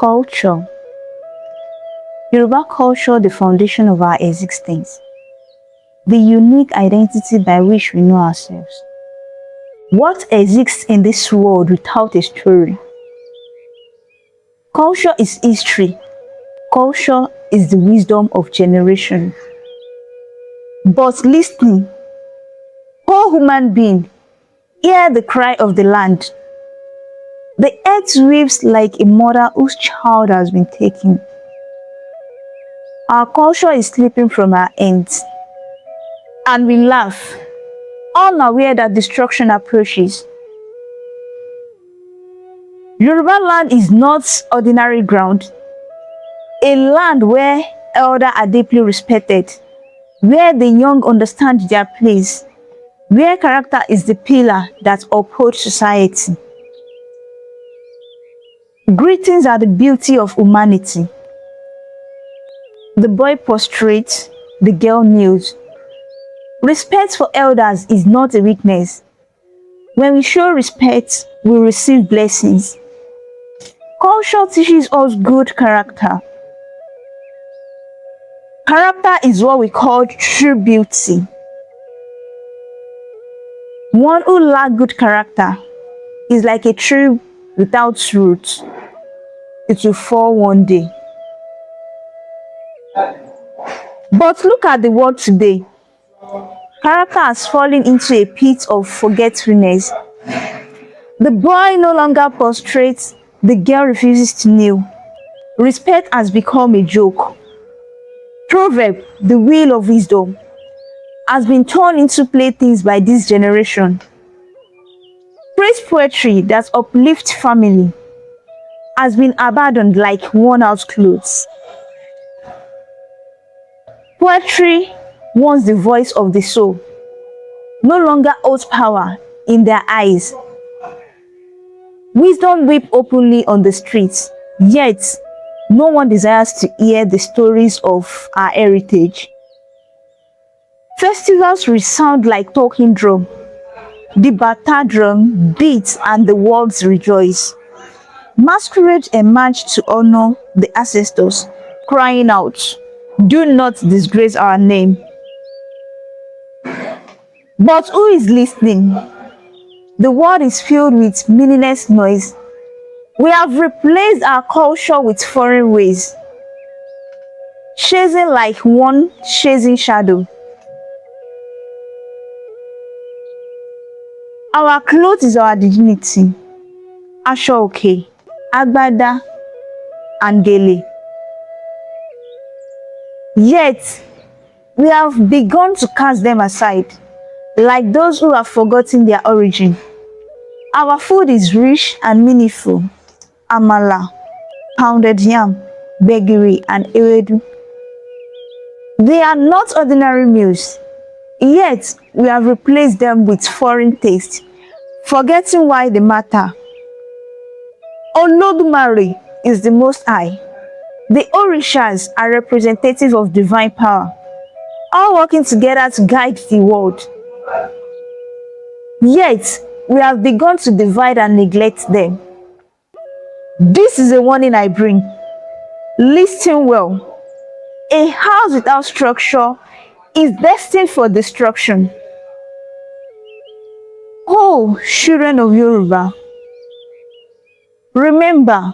Culture. Yoruba culture, the foundation of our existence, the unique identity by which we know ourselves. What exists in this world without a story? Culture is history. Culture is the wisdom of generation. But listening, oh human being, hear the cry of the land. The earth weeps like a mother whose child has been taken. Our culture is slipping from our hands, and we laugh, unaware that destruction approaches. Yoruba land is not ordinary ground, a land where elders are deeply respected, where the young understand their place, where character is the pillar that upholds society. Greetings are the beauty of humanity. The boy prostrates, the girl kneels. Respect for elders is not a weakness. When we show respect, we receive blessings. Culture teaches us good character. Character is what we call true beauty. One who lacks good character is like a tree without roots. It will fall one day. But look at the world today. Character has fallen into a pit of forgetfulness. The boy no longer prostrates, the girl refuses to kneel. Respect has become a joke. Proverb, the wheel of wisdom, has been turned into playthings by this generation. Praise poetry that uplifts family has been abandoned like worn-out clothes. Poetry, once the voice of the soul, no longer holds power in their eyes. Wisdom weep openly on the streets, yet no one desires to hear the stories of our heritage. Festivals resound like talking drum. The bata drum beats and the worlds rejoice. Masquerades emerge to honor the ancestors, crying out, "Do not disgrace our name." But who is listening? The world is filled with meaningless noise. We have replaced our culture with foreign ways, chasing like one chasing shadow. Our clothes is our dignity. Aṣọ òkè, agbádá, and gèlè. Yet, we have begun to cast them aside, like those who have forgotten their origin. Our food is rich and meaningful. Amala, pounded yam, gbegiri, and ewedu. They are not ordinary meals, yet we have replaced them with foreign taste, forgetting why they matter. Olodumare is the Most High. The Orishas are representative of divine power, all working together to guide the world. Yet, we have begun to divide and neglect them. This is a warning I bring. Listen well. A house without structure is destined for destruction. Oh, children of Yoruba, remember,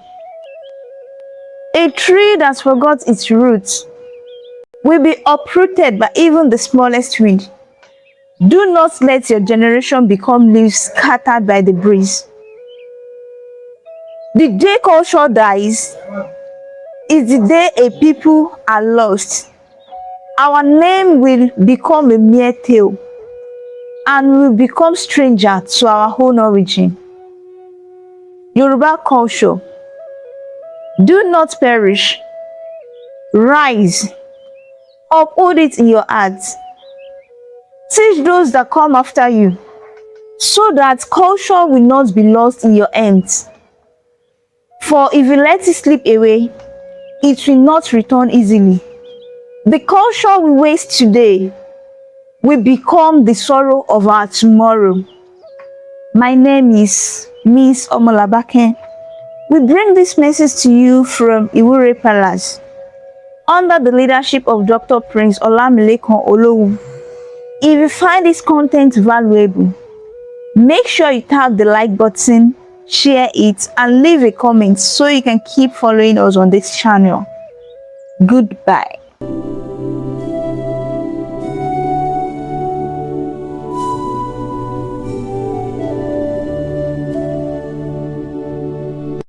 a tree that forgot its roots will be uprooted by even the smallest wind. Do not let your generation become leaves scattered by the breeze. The day culture dies is the day a people are lost. Our name will become a mere tale, and we will become stranger to our own origin. Yoruba culture, do not perish. Rise, uphold it in your hearts. Teach those that come after you, so that culture will not be lost in your hands. For if you let it slip away, it will not return easily. The culture we waste today will become the sorrow of our tomorrow. My name is Miss Omolabake. We bring this message to you from Iwure Palace under the leadership of Dr. Prince Olamilekan Olowu. If you find this content valuable, make sure you tap the like button, share it, and leave a comment so you can keep following us on this channel. Goodbye.